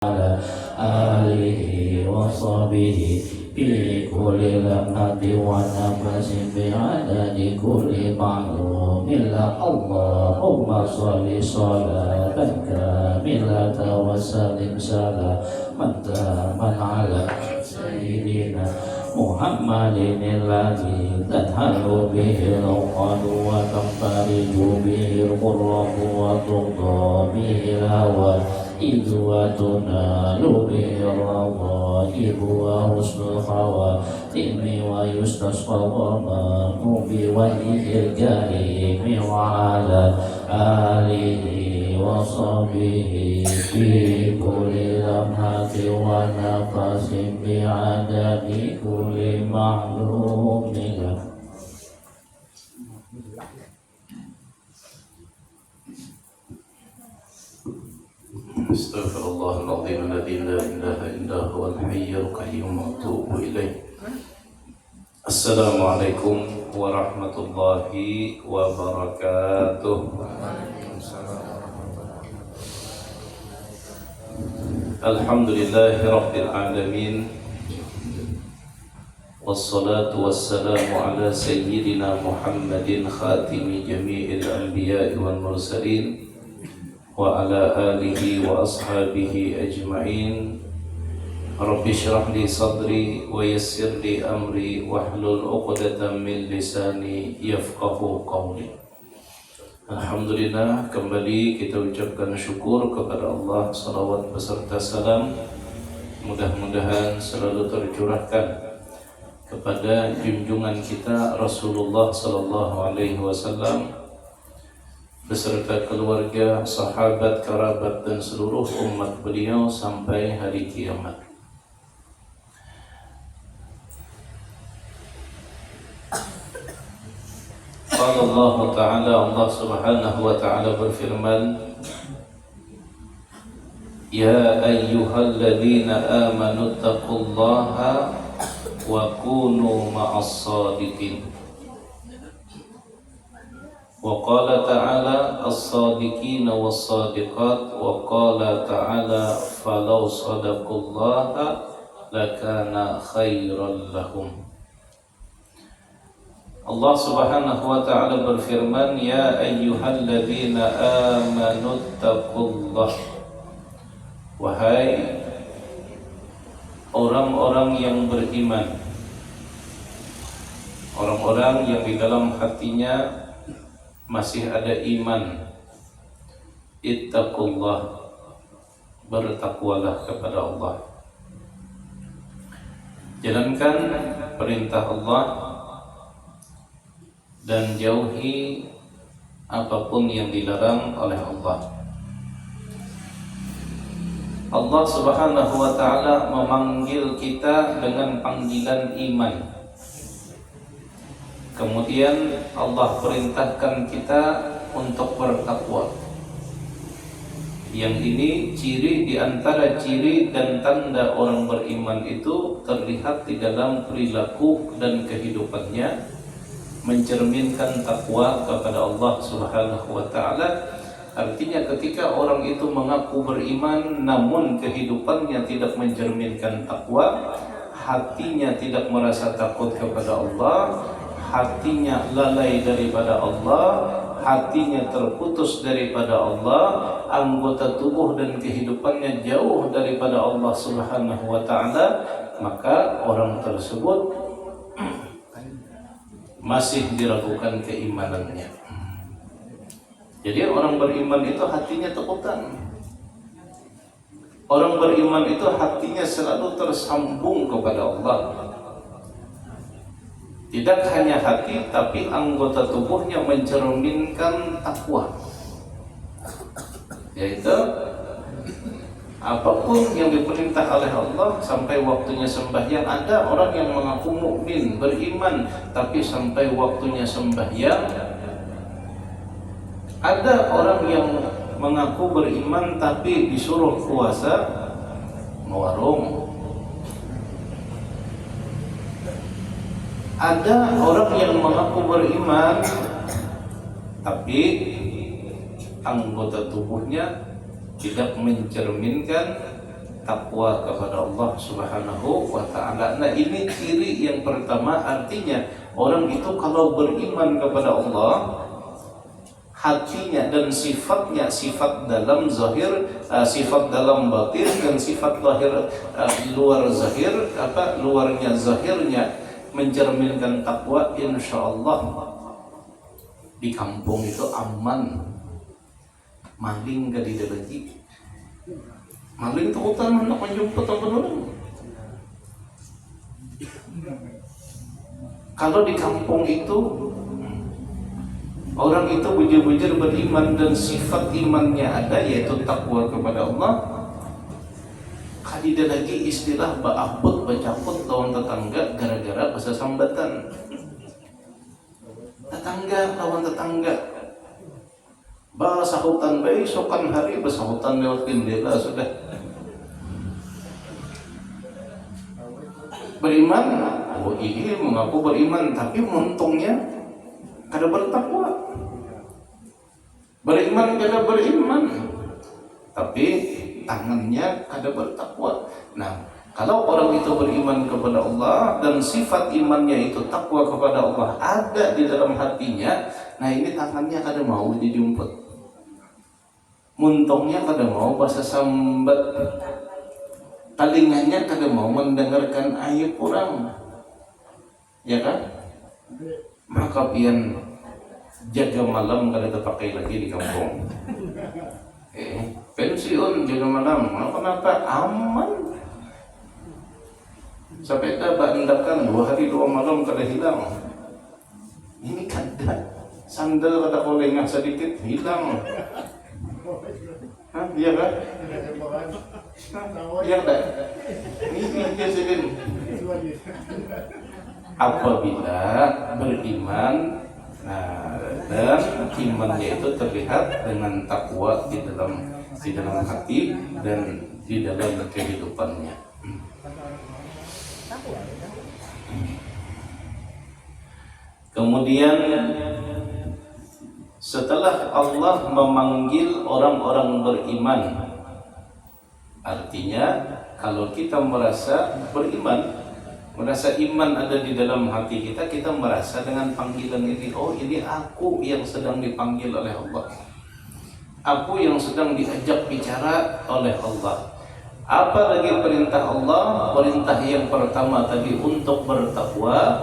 على آله وصحبه في كل لمحة ونفس بعدد كل معلوم اللهم صل صلاة كاملة وسلم سلاما تاما على سيدنا محمد الذي تنهل به العقد وتنفرج به القرب وتقضى به الهوى إذ وتنال به الرغائب وحسن الخواتم ويستسقى الغمام بوجهه الكريم وعلى آله وصحبه في كل لمحة ونفس بعدد كل معلوم له. Astaghfirullahaladzim alladzi la ilaha illa huwal hayyul qayyum wa atubu ilaih. Assalamualaikum warahmatullahi wabarakatuh. Alhamdulillahi rabbil alamin. Wassalatu wassalamu ala sayyidina Muhammadin khatimi jami'il anbiya'i wal mursalin wa ala alihi wa ashabihi ajma'in. Rabbi shrah li sadri wa yassir li amri wahlul 'uqdatam min lisani yafqahu qawli. Alhamdulillah, kembali kita ucapkan syukur kepada Allah, salawat beserta salam mudah-mudahan selalu tercurahkan kepada junjungan kita Rasulullah sallallahu alaihi wasallam beserta keluarga, sahabat, kerabat dan seluruh umat beliau sampai hari kiamat. Qala Allah Ta'ala, Allah Subhanahu wa Ta'ala berfirman, Ya ayyuhalladzina amanu taqullaha wa kunu ma'as sadiqin. Wa qala ta'ala as-sadiqina was-sadiqat wa qala ta'ala falau sadaqullaha lakana khairan lahum. Allah Subhanahu wa ta'ala berfirman, Ya ayyuhalladzina amanu taqullah. Wahai orang-orang yang beriman, orang-orang yang di dalam hatinya masih ada iman, ittaqullah, bertakwalah kepada Allah. Jalankan perintah Allah dan jauhi apapun yang dilarang oleh Allah. Allah Subhanahu wa Ta'ala memanggil kita dengan panggilan iman. Kemudian Allah perintahkan kita untuk bertakwa. Yang ini ciri di antara ciri dan tanda orang beriman itu terlihat di dalam perilaku dan kehidupannya, mencerminkan takwa kepada Allah Subhanahu wa Ta'ala. Artinya ketika orang itu mengaku beriman namun kehidupannya tidak mencerminkan takwa, hatinya tidak merasa takut kepada Allah, hatinya lalai daripada Allah, hatinya terputus daripada Allah, anggota tubuh dan kehidupannya jauh daripada Allah Subhanahu wa Ta'ala, maka orang tersebut masih diragukan keimanannya. Jadi orang beriman itu hatinya takutan. Orang beriman itu hatinya selalu tersambung kepada Allah. Tidak hanya hati, tapi anggota tubuhnya mencerminkan takwa. Yaitu apapun yang diperintah oleh Allah sampai waktunya sembahyang. Ada orang yang mengaku mukmin, beriman, tapi sampai waktunya sembahyang. Ada orang yang mengaku beriman tapi disuruh puasa mewarung. Ada orang yang mengaku beriman tapi anggota tubuhnya tidak mencerminkan takwa kepada Allah Subhanahu wa ta'ala. Nah, ini ciri yang pertama, artinya orang itu kalau beriman kepada Allah, hatinya dan sifatnya, sifat dalam zahir, sifat dalam batin, dan sifat lahir, luar zahir, luarnya zahirnya mencerminkan takwa, insyaallah di kampung itu aman, maling gak didalagi. Maling itu hutan hendak menjemput orang. Kalau di kampung itu orang itu bujur-bujur beriman dan sifat imannya ada, yaitu takwa kepada Allah, kadida lagi istilah ba'abut bacaput lawan tetangga gara-gara bahasa sambatan. Tetangga lawan tetangga, bahasa hutan bayi sokan hari bahasa hutan lewat jendela sudah. Beriman, oh ini mengaku beriman, tapi untungnya kada bertakwa. Beriman kada beriman, tapi tangannya kada bertakwa. Nah, kalau orang itu beriman kepada Allah dan sifat imannya itu takwa kepada Allah ada di dalam hatinya, nah ini tangannya kada mau dijumput, muntungnya kada mau bahasa sambat, telinganya kada mau mendengarkan aib orang, ya kan? Maka pian jaga malam kada terpakai lagi di kampung. Pensiun jaga malam, kenapa? Aman. Sampai dapat hendakan 2 hari 2 malam kada hilang. Ini kada. Sandal kada kolengah sedikit hilang. Hah, iya kan? Iya kan? Ini dia sedih. Apabila beriman, nah, dan imannya itu terlihat dengan takwa di dalam hati dan di dalam kehidupannya. Kemudian setelah Allah memanggil orang-orang beriman, artinya kalau kita merasa beriman, merasa iman ada di dalam hati kita, kita merasa dengan panggilan ini, oh ini aku yang sedang dipanggil oleh Allah, aku yang sedang diajak bicara oleh Allah. Apa lagi perintah Allah? Perintah yang pertama tadi untuk bertakwa,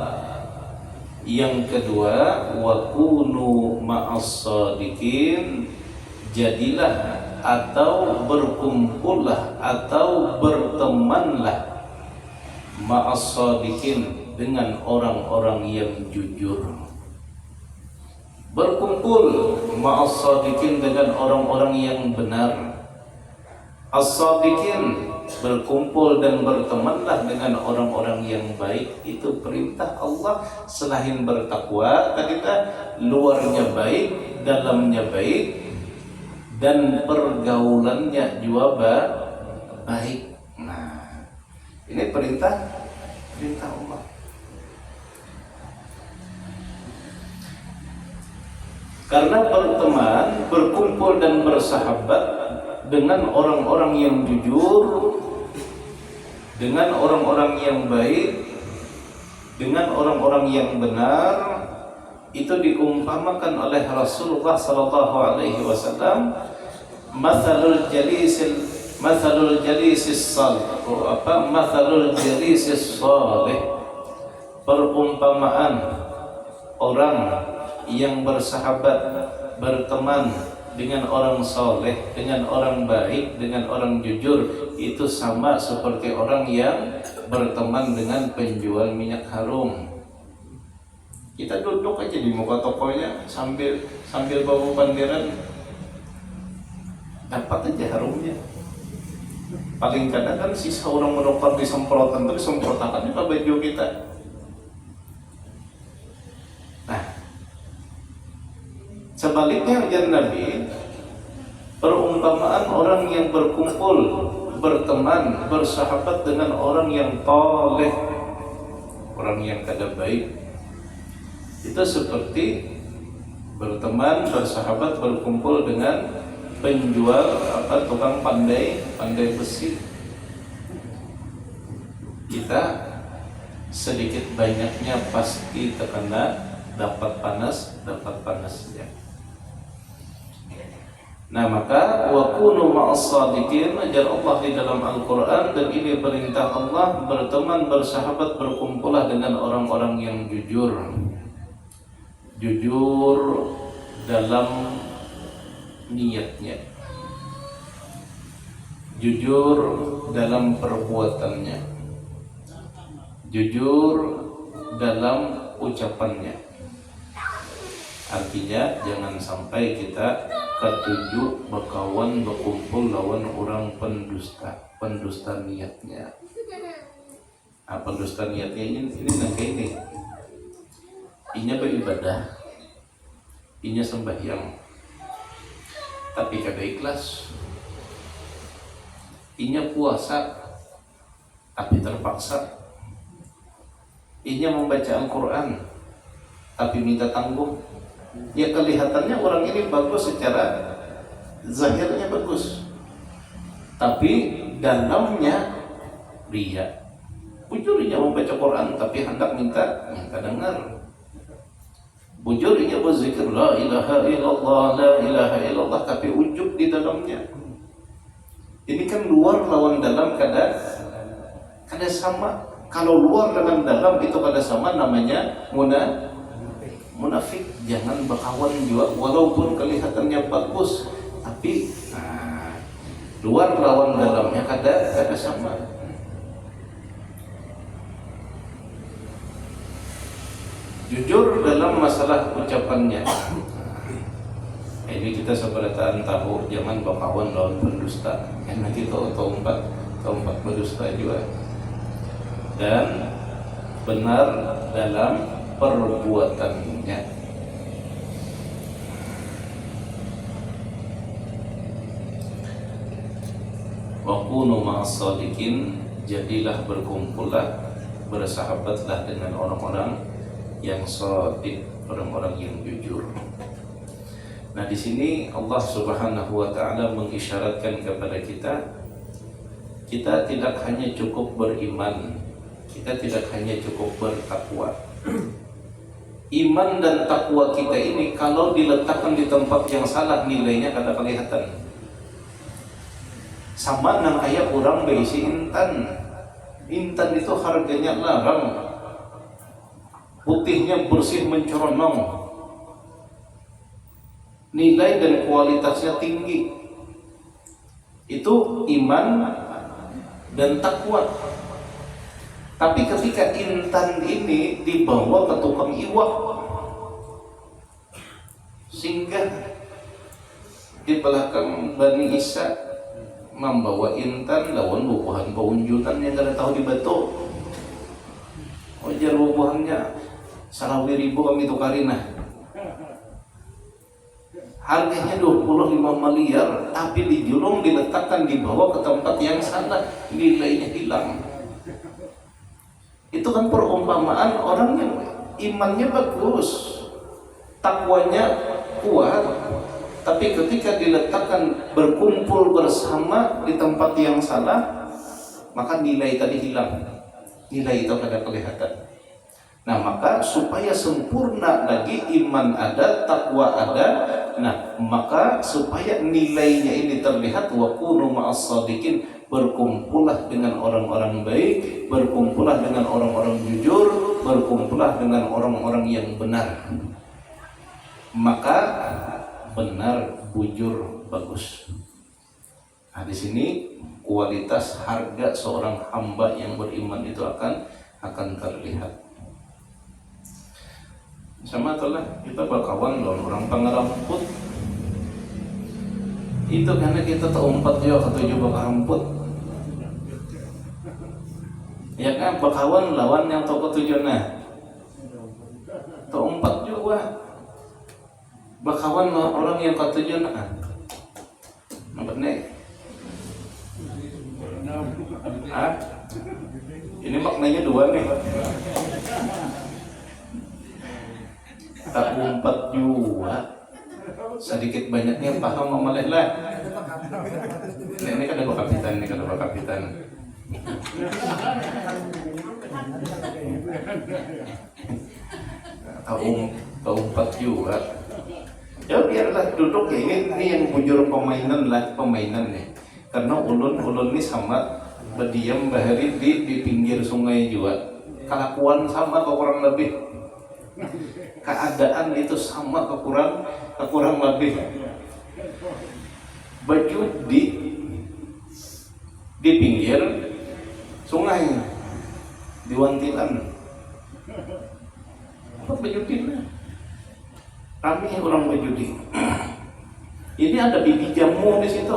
yang kedua wa kunu ma'as-shadiqin, jadilah atau berkumpullah atau bertemanlah ma'as-shadiqin, dengan orang-orang yang jujur. Berkumpul ma'as-shadiqin dengan orang-orang yang benar. As-shadiqin, berkumpul dan bertemanlah dengan orang-orang yang baik. Itu perintah Allah. Selain bertakwa tadi, luarnya baik, dalamnya baik, dan pergaulannya juga baik. Nah, ini perintah Allah. Karena berteman, berkumpul dan bersahabat dengan orang-orang yang jujur, dengan orang-orang yang baik, dengan orang-orang yang benar, itu diumpamakan oleh Rasulullah sallallahu alaihi wasallam, mathalul jalisis salih, perumpamaan orang yang bersahabat, berteman dengan orang soleh, dengan orang baik, dengan orang jujur, itu sama seperti orang yang berteman dengan penjual minyak harum. Kita duduk aja di muka tokonya sambil bawa banderan, dapat aja harumnya. Paling kadang kan sisa orang merokok disemprotan, terus semprotakannya ke baju kita. Sebaliknya ujar Nabi, perumpamaan orang yang berkumpul, berteman, bersahabat dengan orang yang toleh, orang yang kada baik, itu seperti berteman, bersahabat, berkumpul dengan penjual tukang pandai besi. kita sedikit banyaknya pasti terkena dapat panas ya. Nah maka wa kunu ma'as shadiqin, ajar Allah di dalam Al-Quran, dan ini perintah Allah, berteman, bersahabat, berkumpullah dengan orang-orang yang jujur dalam niatnya, jujur dalam perbuatannya, jujur dalam ucapannya. Artinya jangan sampai kita ketujuh berkawan berkumpul lawan orang pendusta niatnya. Pendusta niatnya ini kayak ini beribadah, ini sembahyang, tapi kada ikhlas. Ini puasa, tapi terpaksa. Ini membaca Al-Quran, tapi minta tangguh. Ya kelihatannya orang ini bagus, secara zahirnya bagus, tapi dalamnya ria. Bujurnya membaca Quran tapi hendak minta dengar. Bujurnya berzikir la ilaha illallah tapi ujub di dalamnya. Ini kan luar lawan dalam kada sama. Kalau luar dengan dalam itu kada sama, namanya munafik. Jangan berkawan juga walaupun kelihatannya bagus, tapi luar lawan dalamnya kada sama. Jujur dalam masalah ucapannya. Ini kita seberataan tahu, jangan berkawan lawan pendusta. Nanti tahu empat pendusta juga. Dan benar dalam perbuatannya. Wa kunu ma'as shadiqin, jadilah, berkumpullah, bersahabatlah dengan orang-orang yang shadiq, orang-orang yang jujur. Nah di sini Allah Subhanahu wa taala mengisyaratkan kepada kita tidak hanya cukup beriman, kita tidak hanya cukup bertakwa. Iman dan takwa kita ini kalau diletakkan di tempat yang salah, nilainya kada kelihatan. Sama nang kayak orang berisi intan itu harganya larang, putihnya bersih mencorong, nilai dan kualitasnya tinggi. Itu iman dan takwa. Tapi ketika intan ini dibawa ke tukang iwak, singgah di belakang Bani Isa, membawa intan lawan bubuhan peunjutan yang kada tahu di batu. Wajar bubuhannya 1.000 kami tukarina. Harganya 25 miliar, tapi dijulung, diletakkan, dibawa ke tempat yang salah, nilainya hilang. Itu kan perumpamaan orang yang imannya bagus, takwanya kuat, tapi ketika diletakkan berkumpul bersama di tempat yang salah, maka nilai tadi hilang. Nilai itu kada kelihatan. Nah maka supaya sempurna lagi, iman ada, takwa ada. Nah maka supaya nilainya ini terlihat, wa kunu ma'as shadiqin, berkumpullah dengan orang-orang baik, berkumpullah dengan orang-orang jujur, berkumpullah dengan orang-orang yang benar. Maka benar, bujur, bagus. Nah di sini kualitas harga seorang hamba yang beriman itu akan terlihat. Sama itulah kita berkawan dengan orang pangeramput. Itu karena kita terumpat juga ketujuh berkamput. Ya kan, berkawan lawan yang toko tujuannya terumpat juga. Berkawan orang yang ketujuan nampak nih. Ini maknanya dua nih. Tak umpat juga, sedikit banyaknya paham mamaleh lah. Ini kan ada kapitan, Tahu umpat juga. Ya biarlah duduk ya, ini yang bujur permainan nih. Karena ulun ini sama berdiam bahari di pinggir sungai juga. Kelakuan sama kurang lebih. Keadaan itu sama kurang lebih. Baju di pinggir sungai di Wantilan. Apa bejudinnya? Kami orang bejudi. Ini ada bibi jamu di situ.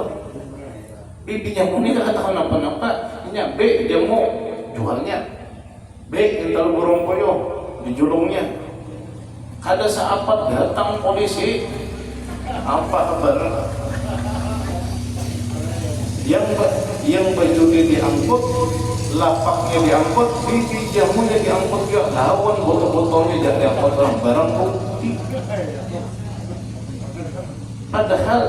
Bibi jamu ini gak katakan apa-apa. Ini B jamu jualnya. B ental burung poyo di julungnya. Ada seapat datang polisi. Apa kabar? Yang bejudi diangkut, lapaknya diangkut, bibi jamunya diangkut juga, lawan botol-botolnya jangan diangkut orang barang bukti. Padahal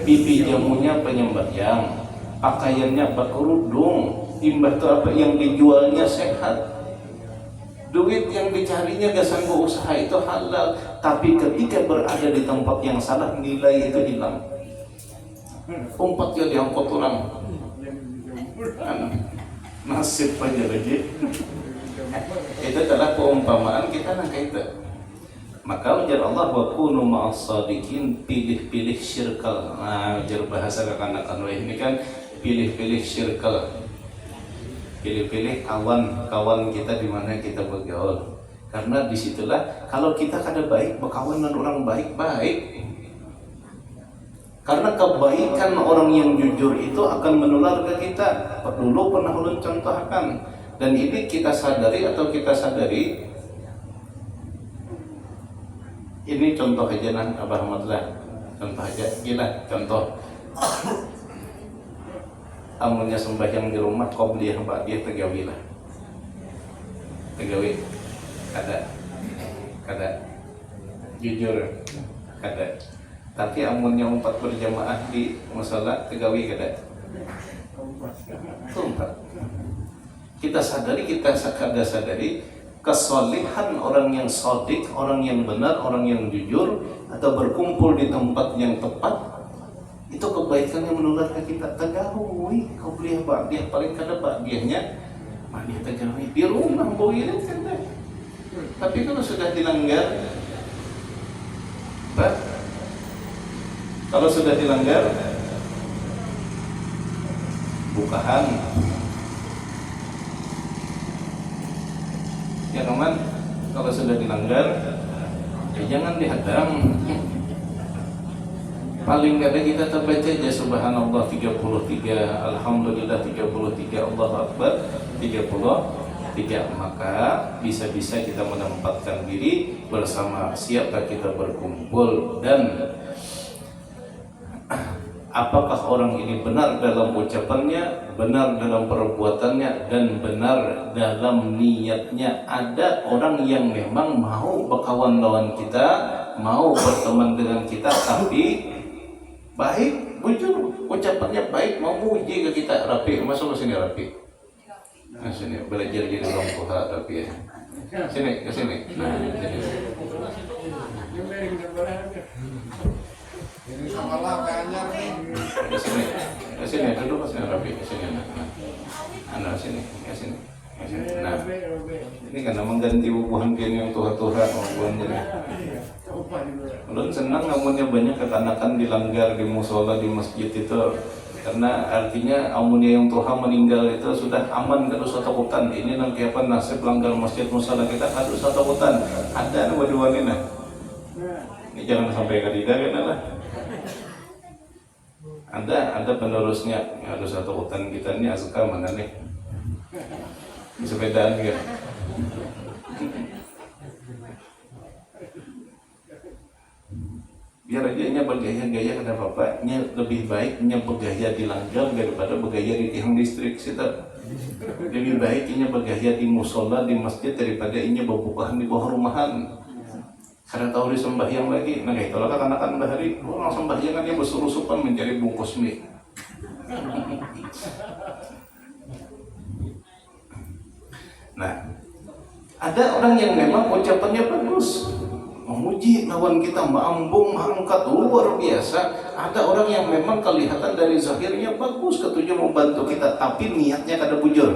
bibi jamunya penyembahyang, pakaiannya berkerudung, imbah itu apa yang dijualnya sehat. Duit yang dicarinya gak sanggup usaha itu halal, tapi ketika berada di tempat yang salah nilai itu hilang. Umpatnya diangkut orang. Nasib aja lagi. Itu adalah perumpamaan kita nangka itu. Maka ujar Allah wa kunu ma'as sadiqin, pilih-pilih syirkel. Nah, ujar bahasa kanak-kanak ini kan pilih-pilih syirkel. Pilih-pilih kawan kita di mana kita bergaul. Karena disitulah kalau kita kada baik berkawan dengan orang baik-baik. Karena kebaikan orang yang jujur itu akan menular ke kita. Dulu pernah ulun contohkan, dan ini kita sadari atau kita sadari. Ini contoh aja nah, Abah Ahmadlah. Contoh aja, gila contoh. Amunnya sembahyang di rumah, qobliyah ba'diyah tegawilah. Tegawi, kada. Jujur, kada. Tapi amunnya umpat berjamaah di musala tegawi kada. Umpat. Kita sadari kesolihan orang yang sodik, orang yang benar, orang yang jujur, atau berkumpul di tempat yang tepat, itu kebaikan yang menular ke kita. Tegawi, kau beli ba'diyah, paling kada ba'diyahnya ba'diyah tegawi di rumah boleh kan. Tapi kalau sudah dilanggar, kalau sudah dilanggar, bukahan. Ya teman, kalau sudah dilanggar, ya jangan dihadang. Paling kada kita terbaca aja subhanallah 33, alhamdulillah 33, Allahu Akbar 33. Maka bisa-bisa kita menempatkan diri bersama siapa kita berkumpul, dan apakah orang ini benar dalam ucapannya, benar dalam perbuatannya, dan benar dalam niatnya. Ada orang yang memang mau berkawan lawan kita, mau berteman dengan kita, tapi baik, jujur, ucapannya baik, mau muji ke kita. Rapi, masuk ke sini Rapi. Nah, sini belajar jadi orang tua Rapi ya. Sini, ke sini. Nah, sini. Ini sama lah kayaknya nih. Ke sini, duduk ke sini Rapi, ke sini. Nah, sini, ke sini. Nah, ini karena mengganti bubuhan pian yang tua-tua, bubuhan jadi. Ulun senang namunnya banyak kekanakan dilanggar di musola, di masjid itu, karena artinya amunnya yang Tuhan meninggal itu sudah aman, kada usah takutan. Ini nanti apa nasib langgar masjid musola kita, kada usah takutan. Ada dua-dua ini nah. Ini jangan sampai kadidak kan lah. Ada penerusnya, ada satu hutan kita ini azkar mana nih? Sepedaan gitu. Biar aja nya bergaya-gaya kada apa-apa, nya lebih baik nya bergaya di langgar daripada bergaya di tiang listrik situ. Lebih baik nya bergaya di musola, di masjid, daripada nya berbukahan di bawah rumahan. Karena tahu di sembahyang lagi, nah itulah katakan bahari orang sembahyang kan dia bersuruh-surupan mencari bungkus mie. Nah, Ada orang yang memang ucapannya bagus, memuji lawan kita, mengambung, mengangkat, luar biasa. Ada orang yang memang kelihatan dari zahirnya bagus, ketujuh membantu kita, tapi niatnya kada bujur.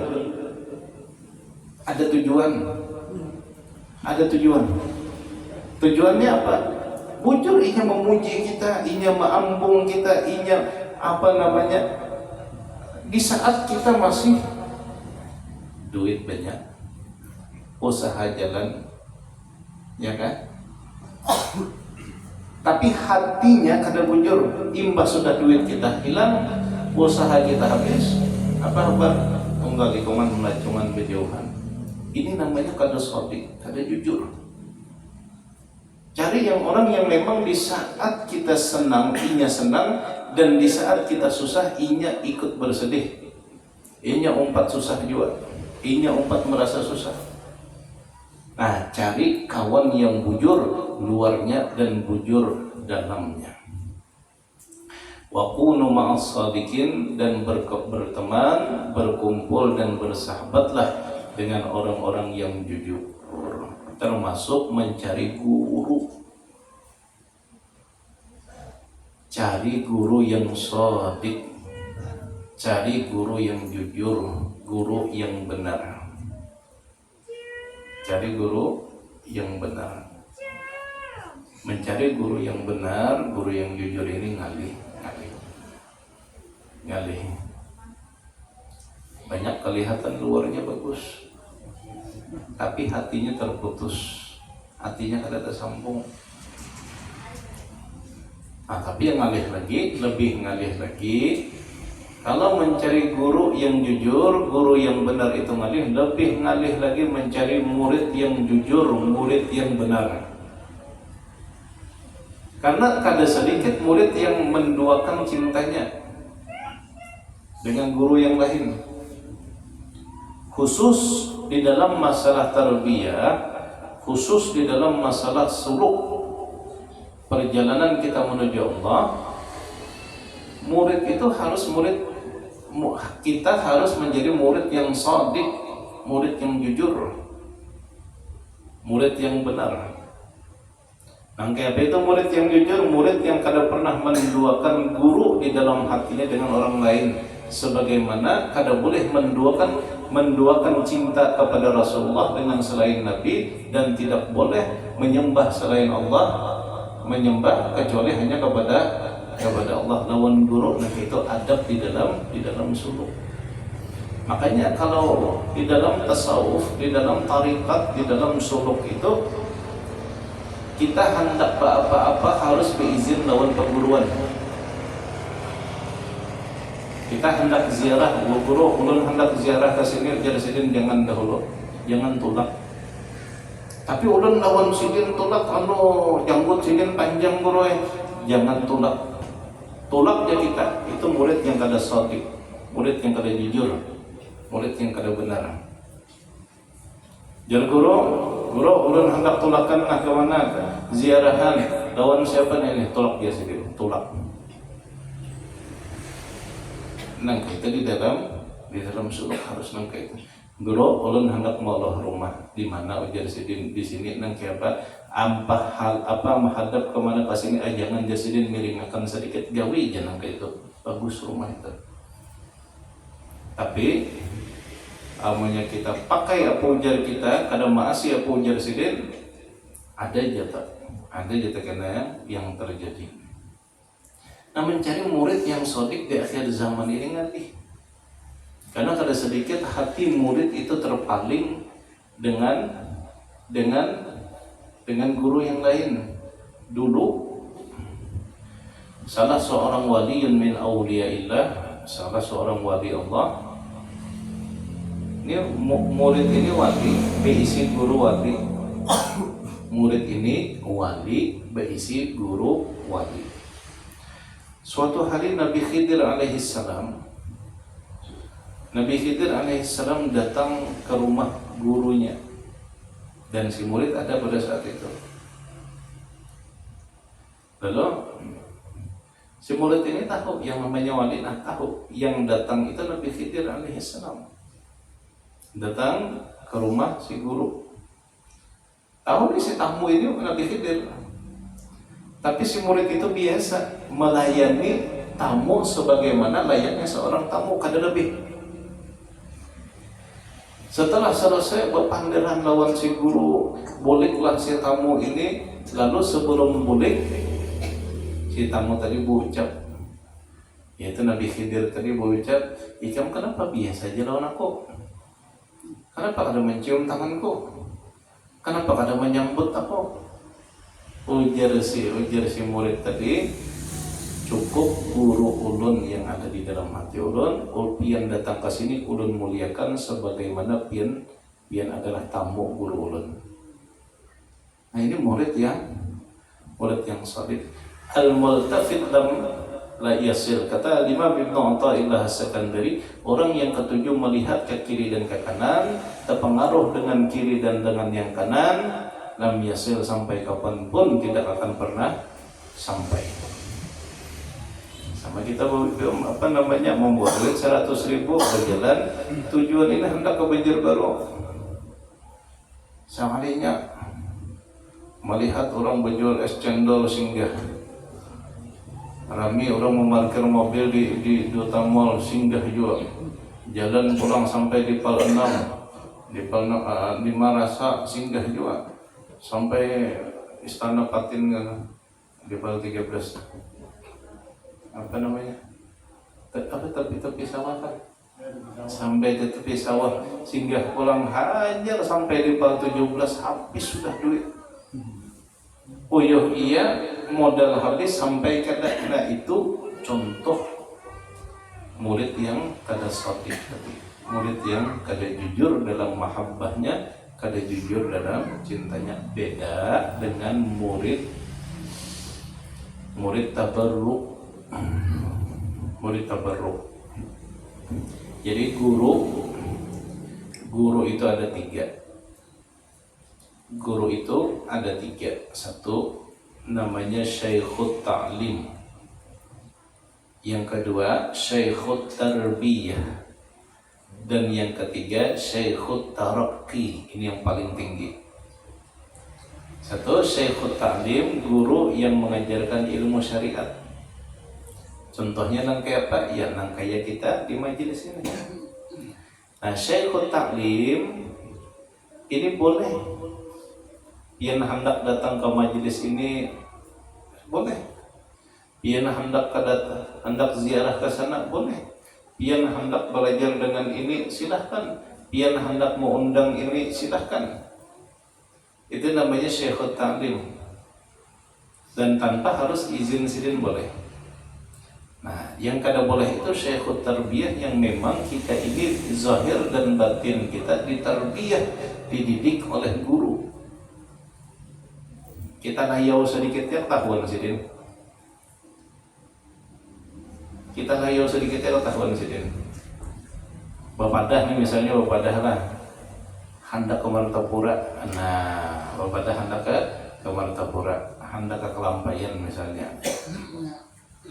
Ada tujuan. Ada tujuan. Tujuannya apa? Bujur inya memuji kita, inya mengambung kita, inya di saat kita masih duit banyak, usaha jalan, ya kan? Tapi hatinya kada bujur, imbas sudah duit kita hilang, usaha kita habis, apa tunggal ikungan melacungan berjauhan. Ini namanya kada shodiq, kada jujur. Cari yang orang yang memang di saat kita senang, inya senang, dan di saat kita susah, inya ikut bersedih. Inya umpat susah juga, inya umpat merasa susah. Nah, cari kawan yang bujur luarnya dan bujur dalamnya. Wa kunu ma'as shadiqin, dan berteman, berkumpul dan bersahabatlah dengan orang-orang yang jujur, termasuk mencari guru. Cari guru yang shadiq, cari guru yang jujur, guru yang benar. Cari guru yang benar. Mencari guru yang benar, guru yang jujur ini ngalih. Banyak kelihatan luarnya bagus, tapi hatinya terputus, hatinya kada tersambung. Nah, tapi yang lebih ngalih lagi, kalau mencari guru yang jujur, guru yang benar itu ngalih, lebih ngalih lagi mencari murid yang jujur, murid yang benar. Karena kada sedikit murid yang menduakan cintanya dengan guru yang lain. Khusus di dalam masalah tarbiyah, khusus di dalam masalah suluk perjalanan kita menuju Allah, murid itu kita harus menjadi murid yang shadiq, murid yang jujur, murid yang benar. Apa itu murid yang jujur? Murid yang kada pernah menduakan guru di dalam hatinya dengan orang lain, sebagaimana kada boleh menduakan cinta kepada Rasulullah dengan selain Nabi, dan tidak boleh menyembah selain Allah, menyembah kecuali hanya kepada Allah. Lawan guru, nah itu adab di dalam suluk. Makanya kalau di dalam tasawuf, di dalam tarikat, di dalam suluk itu, kita hendak apa-apa harus beizin lawan perguruan. Kita hendak ziarah guru, ulun hendak ziarah ke sini, jadi sidin jangan dahulu, jangan tolak. Tapi ulun lawan sidin tolak, janggut sidin panjang guru, jangan tolak. Tolak ya kita, itu murid yang kada shadiq, murid yang kada jujur, murid yang kada benar. Jadi guru ulun hendak tolakan ke mana? Ziarahan, lawan siapa ini? Tolak dia sendiri, tolak. Nangka itu di dalam suluk harus nangka itu. Guru ulun hendak maulah rumah di mana ujar sidin di sini nangka apa menghadap kemana ke sini, jangan jasidin miringakan sedikit gawi jangan nangka itu. Bagus rumah itu. Tapi amunya kita pakai apa ujar kita, kada maasi apa ujar sidin, ada jatah kena yang terjadi. Nah, mencari murid yang shadiq di akhir zaman ini ngatih. Karena kada sedikit hati murid itu terpaling dengan guru yang lain. Dulu salah seorang waliyun min awliyaillah, salah seorang wali Allah, ini murid ini wali, berisi guru wali. Murid ini wali, berisi guru wali. Suatu hari Nabi Khidir alaihissalam datang ke rumah gurunya, dan si murid ada pada saat itu. Lalu si murid ini tahu, yang namanya wali tahu yang datang itu Nabi Khidir alaihissalam. Datang ke rumah si guru, tahu nih si tamu ini Nabi Khidir. Tapi si murid itu biasa melayani tamu sebagaimana layaknya seorang tamu, kada lebih. Setelah selesai berpandiran lawan si guru, boliklah si tamu ini. Lalu sebelum bolik, si tamu tadi berucap, yaitu Nabi Khidir tadi berucap, "Ikam kenapa biasa aja lawan aku? Kenapa kada mencium tanganku? Kenapa kada menyambut aku?" Ujar si murid tadi, "Cukup guru ulun yang ada di dalam hati ulun, pian datang ke sini ulun muliakan sebagaimana pian adalah tamu guru ulun." Nah, ini murid yang salih. Al-multafit lam la yasil, kata Imam Ibnu Athaillah As-Sakandari, orang yang ketujuh melihat ke kiri dan ke kanan, terpengaruh dengan kiri dan dengan yang kanan, lam yasil, sampai kapanpun tidak akan pernah sampai. Sama kita membuat duit 100.000 berjalan, tujuan ini hendak ke Banjarbaru. Sekalinya melihat orang berjual es cendol singgah, rame orang memarkir mobil di Duta Mall singgah juga, jalan pulang sampai di Pal 6, di Marasa singgah juga, sampai Istana Patin di Pal 13, tepi sawah kan, sampai di tepi sawah singgah pulang hajar sampai di Pal 17, habis sudah duit. Iya, modal habis sampai kada. Itu contoh murid yang kada shadiq tadi, murid yang kada jujur dalam mahabbahnya, kada jujur dalam cintanya. Beda dengan murid tabarruk. Murid tabarruk. Jadi guru itu ada tiga. Guru itu ada tiga. Satu namanya Syekhut Ta'lim, yang kedua Syekhut Tarbiyah, dan yang ketiga Syekhut Tarakki. Ini yang paling tinggi. Satu, Syekhut Ta'lim, guru yang mengajarkan ilmu syariat. Contohnya nang kayak apa? Ya nang kayak kita di majelis ini. Nah, Syekhut Ta'lim ini boleh pian hendak datang ke majelis ini, boleh. Pian hendak ziarah ke sana, boleh. Pian hendak belajar dengan ini, silahkan. Pian hendak mengundang ini, silahkan. Itu namanya Syekhut Ta'lim. Dan tanpa harus izin sidin boleh. Nah, yang kada boleh itu Syekhut Tarbiyah, yang memang kita ini zahir dan batin kita ditarbiyah, dididik oleh guru. Kita layau sedikit ya tahuan sidin. Kita layau sedikit ya tahuan sidin. Bapadah nih misalnya, bapadah lah hendak ke Martapura. Nah, bapadah hendak ke Martapura, hendak ke Kelampayan misalnya.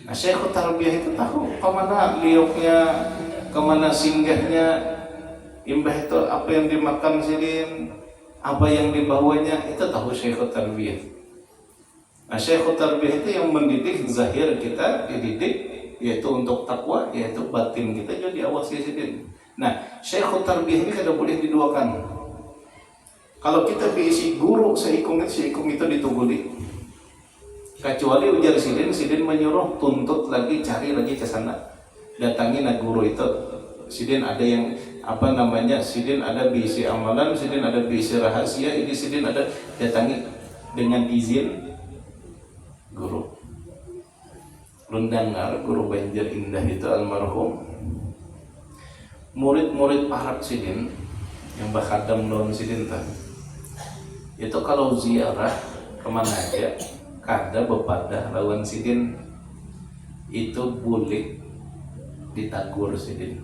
Nah, Syekhut Tarbiyah itu tahu kemana liuknya, kemana singgahnya, imbah itu apa yang dimakan sidin, apa yang dibawanya, itu tahu Syekhut Tarbiyah. Nah, Syekhut Tarbiyah itu yang mendidik zahir kita, dididik yaitu untuk takwa, yaitu batin kita jadi diawasi sidin. Nah, Syekhut Tarbiyah ini kada boleh diduakan. Kalau kita diisi guru seikung itu dituguli. Kecuali ujar sidin menyuruh tuntut lagi, cari lagi ke sana. Datangi na guru itu. Sidin ada yang sidin ada bisi amalan, sidin ada bisi rahasia, ini sidin ada, datangi dengan izin guru. Lundangar guru Banjar Indah itu almarhum, murid-murid parak sidin yang bakadam lawan sidin tadi, itu kalau ziarah kemana aja kada bepadah lawan sidin, itu boleh ditagur sidin.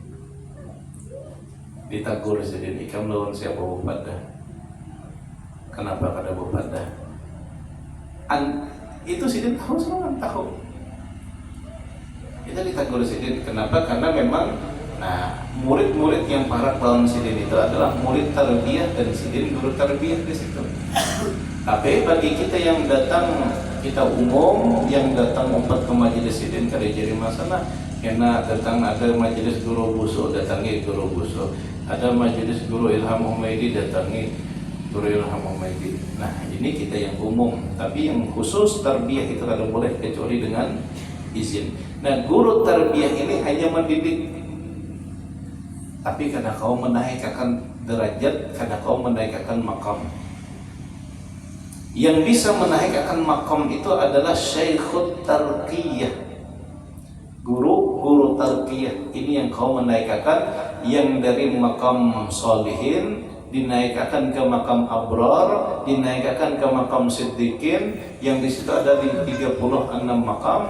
Ikam lawan siapa bepadah, kenapa kada bepadah? Itu sidin tahu, semua tahu. Kita ditagur sidin. Kenapa? Karena memang murid-murid yang parak lawan sidin itu adalah murid tarbiyah, dan sidin guru tarbiyah di situ. Tapi bagi kita yang datang, kita umum yang datang umpat ke majelis ini kada jadi masalah. Karena datang ada majelis guru busuk, datangi guru busuk. Ada majelis guru Ilham Humaidi, datangi guru Ilham Humaidi. Nah, ini kita yang umum. Tapi yang khusus tarbiyah itu kada boleh kecuali dengan izin. Nah, guru tarbiyah ini hanya mendidik. Tapi kada kau menaikkan derajat, kada kau menaikkan makam. Yang bisa menaikkan makam itu adalah Syekhut Tarqiyah, guru Tarqiyah. Ini yang kau menaikkan, yang dari makam solihin dinaikkan ke makam abrar, dinaikkan ke makam siddiqin, yang di situ ada di 36 makam.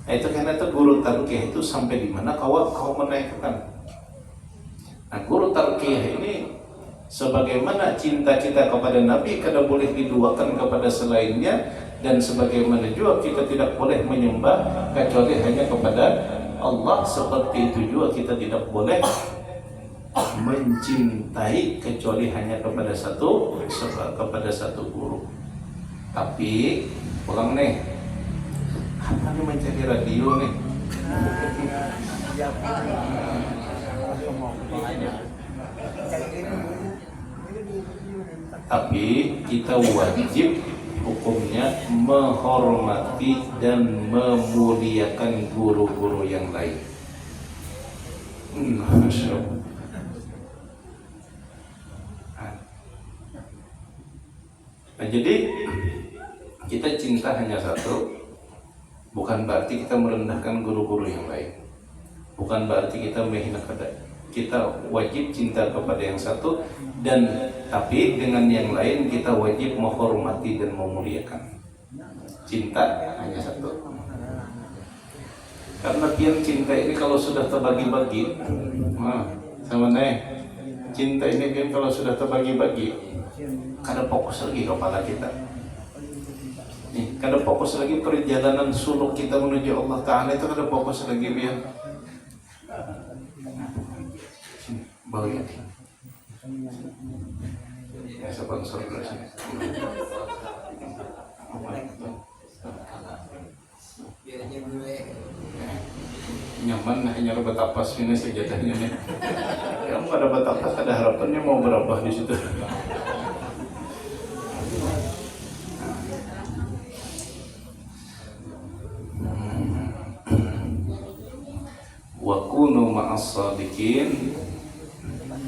Nah, itu karena itu guru Tarqiyah itu sampai di mana kau menaikkan. Nah, guru Tarqiyah ini sebagaimana cinta kita kepada Nabi kada boleh diduakan kepada selainnya, dan sebagaimana juga kita tidak boleh menyembah kecuali hanya kepada Allah. Seperti itu juga kita tidak boleh mencintai kecuali hanya kepada satu guru. Tapi pulang nih, apa nih mencari radio nih? Tapi kita wajib hukumnya menghormati dan memuliakan guru-guru yang lain. Masya Allah. Nah, jadi kita cinta hanya satu, bukan berarti kita merendahkan guru-guru yang lain, bukan berarti kita menghina kepada. Kita wajib cinta kepada yang satu, dan tapi dengan yang lain kita wajib menghormati dan memuliakan. Cinta hanya satu. Karena pian cinta ini kalau sudah terbagi-bagi, sama nih, cinta ini pian kalau sudah terbagi-bagi, kada fokus lagi kepala kita. Nih, kada fokus lagi perjalanan suluk kita menuju Allah Ta'ala itu, kada fokus lagi pian. Bawa ya, sponsor dulu sini. Nyaman hanya ada batapas ini sejatanya nih. Kamu ada batapas, ada harapannya mau berapa di situ. Wa kunu ma'as shadiqin.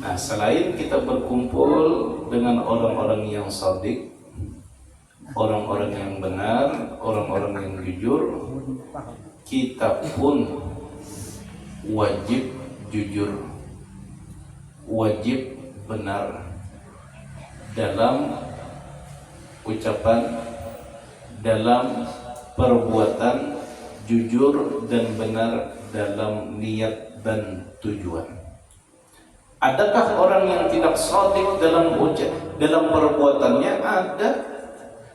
Nah, selain kita berkumpul dengan orang-orang yang shadiq, orang-orang yang benar, orang-orang yang jujur, kita pun wajib jujur, wajib benar dalam ucapan, dalam perbuatan, jujur dan benar dalam niat dan tujuan. Adakah orang yang tidak shadiq dalam perbuatannya? Ada.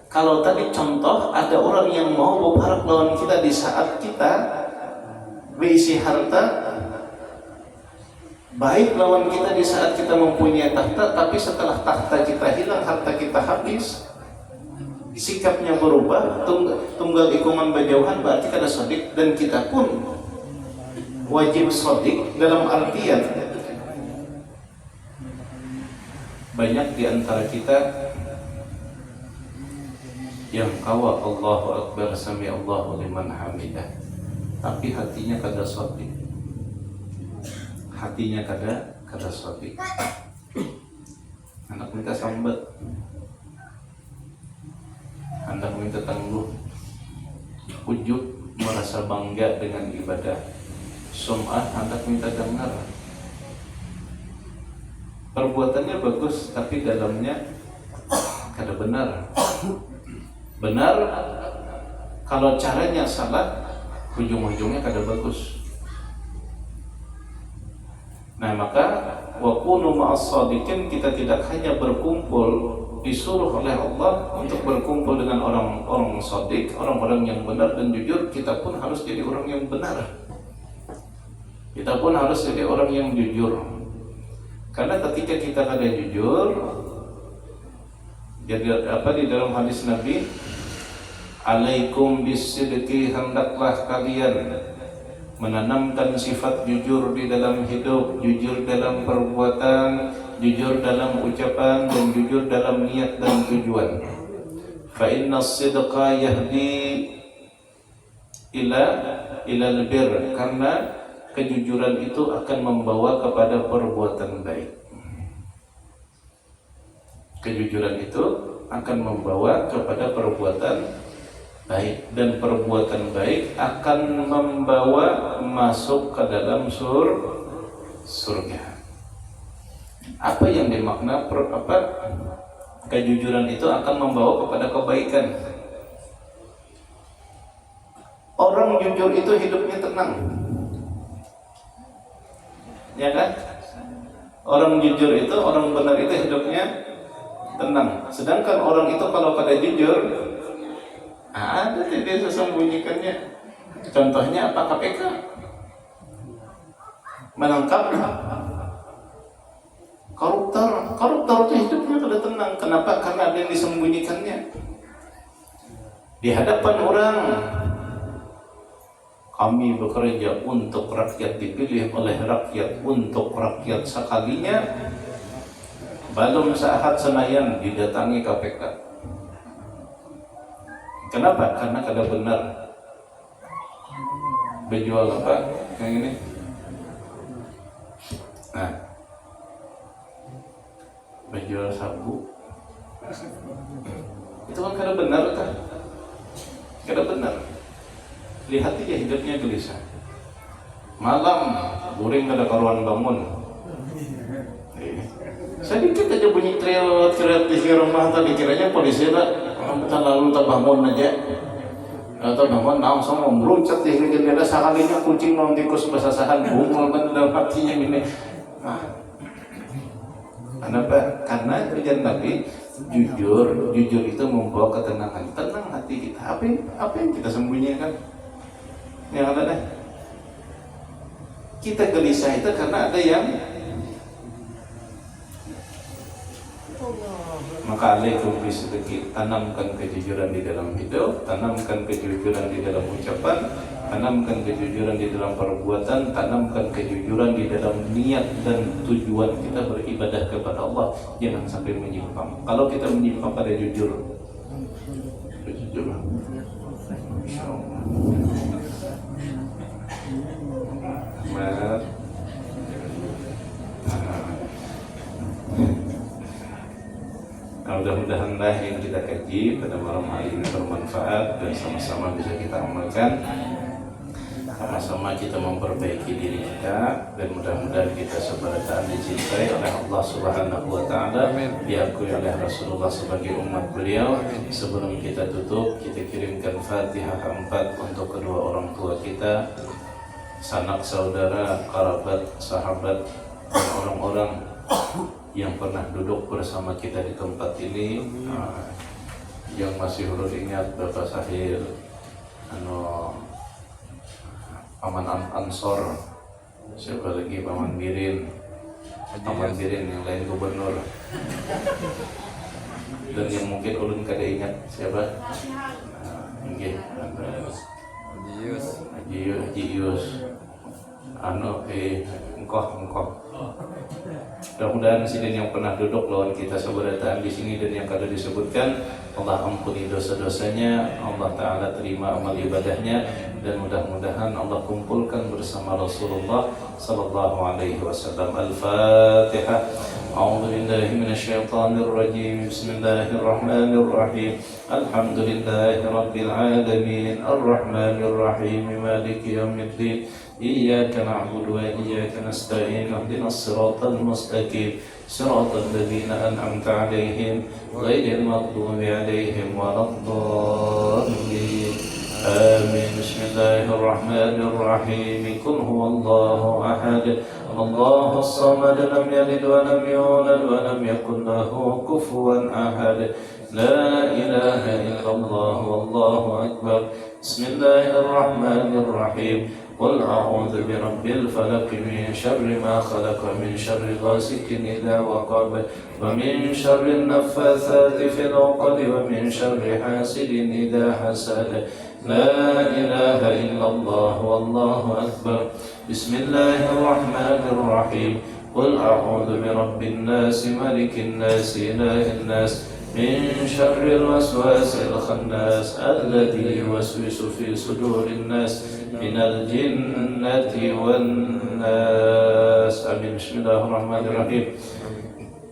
Kalau tadi contoh, ada orang yang mau berharap lawan kita di saat kita berisi harta, baik lawan kita di saat kita mempunyai tahta, tapi setelah tahta kita hilang, harta kita habis, sikapnya berubah, tunggal ikuman berjauhan, berarti kada shadiq. Dan kita pun wajib shadiq dalam artian banyak di antara kita yang kawa Allahu Akbar, sami Allahu liman hamidah, tapi hatinya kada shadiq. Hatinya kada shadiq. Anak minta sambat, hendak minta tangguh, ujub merasa bangga dengan ibadah, sum'ah hendak minta dengar. Perbuatannya bagus, tapi dalamnya kada benar. Benar kalau caranya salah, ujung-ujungnya kada bagus. Nah, maka wa kunu ma'as shadiqin, kita tidak hanya berkumpul, disuruh oleh Allah untuk berkumpul dengan orang-orang shadiq, orang-orang yang benar dan jujur. Kita pun harus jadi orang yang benar. Kita pun harus jadi orang yang jujur. Karena ketika kita kada jujur, Jadi di dalam hadis Nabi, alaikum bisidqi, hendaklah kalian menanamkan sifat jujur di dalam hidup, jujur dalam perbuatan, jujur dalam ucapan, dan jujur dalam niat dan tujuan. Fa inna as-sidqa yahdi ilal bir, karena kejujuran itu akan membawa kepada perbuatan baik. Kejujuran itu akan membawa kepada perbuatan baik, dan perbuatan baik akan membawa masuk ke dalam surga. Apa yang dimakna kejujuran itu akan membawa kepada kebaikan? Orang jujur itu hidupnya tenang, ya kan? Orang jujur itu, orang benar itu hidupnya tenang. Sedangkan orang itu kalau pada jujur, ada dia sembunyikannya. Contohnya apa? KPK menangkap koruptor itu hidupnya pada tenang. Kenapa? Karena ada yang disembunyikannya. Di hadapan orang, kami bekerja untuk rakyat, dipilih oleh rakyat untuk rakyat sekalinya. Belum saat Senayan didatangi KPK. Kenapa? Karena kada benar. Berjual apa? Yang ini. Nah, berjual sabu. Itu kan kada benar kan? Kada benar. Lihat aja hidupnya gelisah. Malam buring kada karuan bangun. Sedikit aja bunyi teriak di rumah tadi, kiranya polisi tak lalu tak bangun aja. Atau bangun langsung meluncat di jendela, sekalinya kucing non tikus basasahan bungul kan dalam hatinya ini. Kenapa? Karena tujuan Nabi jujur itu membawa ketenangan, tenang hati kita. Apa yang kita sembunyikan? Yang ada kita gelisah itu karena ada yang. Maka alaikum bisidqi, tanamkan kejujuran di dalam hidup, tanamkan kejujuran di dalam ucapan, tanamkan kejujuran di dalam perbuatan, tanamkan kejujuran di dalam niat dan tujuan kita beribadah kepada Allah. Jangan sampai menyimpang. Kalau kita menyimpang pada jujur, mudah-mudahan yang kita kaji pada malam hari ini bermanfaat dan sama-sama bisa kita amalkan, sama-sama kita memperbaiki diri kita, dan mudah-mudahan kita seberataan dicintai oleh Allah Subhanahu wa Ta'ala, diakui oleh Rasulullah sebagai umat beliau. Sebelum kita tutup, kita kirimkan Fatihah 4 untuk kedua orang tua kita, sanak saudara, kerabat, sahabat, dan orang-orang yang pernah duduk bersama kita di tempat ini, yang masih ulun ingat Bapak Sahil, Paman Ansor, siapa lagi, Paman Birin, yang lain gubernur, dan yang mungkin ulun kada ingat siapa, Haji Yus, engkau. Mudah-mudahan sidin yang pernah duduk lawan kita seberataan di sini dan yang kada disebutkan, Allah ampuni dosa-dosanya, Allah Ta'ala terima amal ibadahnya, dan mudah-mudahan Allah kumpulkan bersama Rasulullah sallallahu alaihi wasallam. Al-Fatihah. A'udzu billahi minasyaitonir rajim. Bismillahirrahmanirrahim. Alhamdulillahi rabbil alamin. Arrahmanir rahim. Maliki yaumiddin. Iyyaka na'budu wa iyyaka nasta'in. Ihdinas siratal mustaqim. Siratal ladzina an'amta 'alaihim ghairil maghdubi 'alaihim waladdallin. Amin. Bismillahirrahmanirrahim. Qul huwallahu ahad. Allahus samad. Lam yalid wa lam yulad wa lam yakul lahu kufuwan ahad. La ilaha illallah wallahu akbar. Bismillahirrahmanirrahim. قل أعوذ برب الفلق من شر ما خلق من شر غاسق إذا وقب ومن شر النفاثات في العقد ومن شر حاسد إذا حسد لا إله إلا الله والله أكبر بسم الله الرحمن الرحيم قل أعوذ برب الناس ملك الناس إله الناس من شر الوسواس الخناس الذي يوسوس في صدور الناس من الجنة والناس آمين. بسم الله الرحمن الرحيم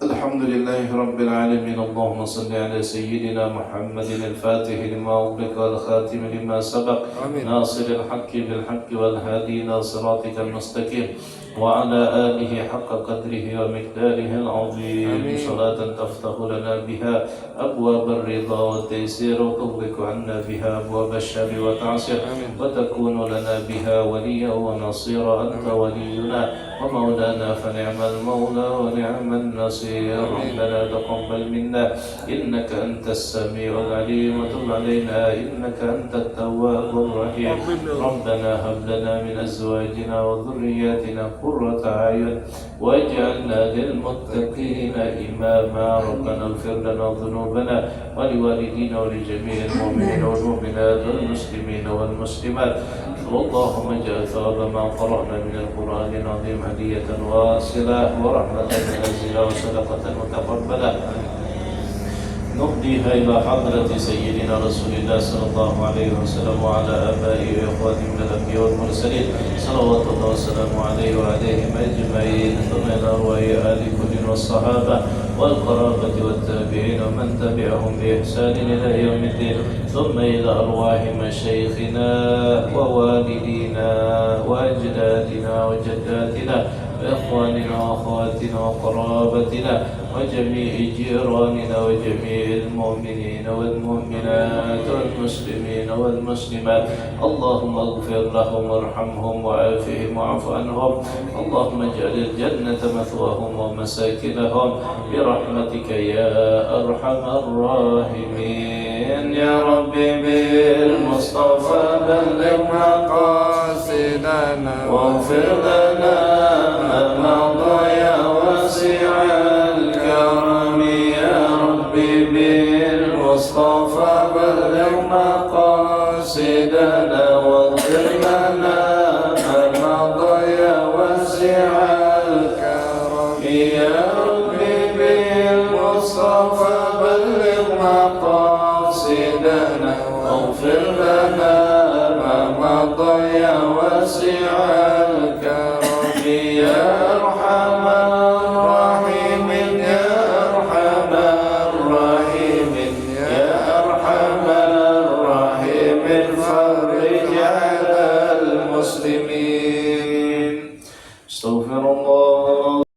الحمد لله رب العالمين اللهم صل على سيدنا محمد الفاتح لما أغلق والخاتم لما سبق ناصر الحق بالحق والهادي إلى صراطك المستقيم وعلى آله حق قدره ومقداره العظيم صلاة تفتح لنا بها أبواب الرضا والتيسير وتغلق عنا بها أبواب الشر والتعسير وتكون لنا بها وليا ونصيرا أنت ولينا ومولانا فنعم المولى ونعم النصير ربنا تقبل منا إنك أنت السميع العليم وتب علينا إنك أنت التواب الرحيم ربنا هب لنا من أزواجنا وذرياتنا قرة أعين واجعلنا للمتقين إماما ربنا اغفر لنا ذنوبنا ولوالدينا ولجميع المؤمنين والمؤمنات والمسلمين والمسلمات اللهم اجعل ثواب ما قرأنا من القرآن العظيم هدية واصلة ورحمة نازلة وصدقة متقبلة نهديها إلى حضرة سيدنا رسول الله صلى الله عليه وسلم وعلى آبائه وإخوانه من الأنبياء والمرسلين صلوات الله وسلامه عليه وعليهم أجمعين ثم إلى أرواح آل كل والصحابة والقرابة والتابعين ومن تبعهم بإحسان إلى يوم الدين ثم إلى أرواح مشايخنا ووالدينا وأجدادنا وجداتنا وإخواننا وأخواتنا وقرابتنا وجميع جيراننا وجميع المؤمنين والمؤمنات والمسلمين والمسلمات اللهم اغفر لهم وارحمهم وعافهم واعف عنهم اللهم اجعل الجنة مثواهم ومساكنهم برحمتك يا أرحم الراحمين يا ربي بالمصطفى بلغ مقاصدنا واغفر لنا ما مضى يا واسع الكرم يا ربي بالمصطفى بلغ مقاصدنا واغفر لنا ما مضى يا واسع الكرم يا ربي بالمصطفى بلغ مقاصدنا واغفر لنا ما مضى يا واسع الكرم يا أرحم الراحمين يا أرحم الراحمين يا أرحم الراحمين فرج على المسلمين استغفر الله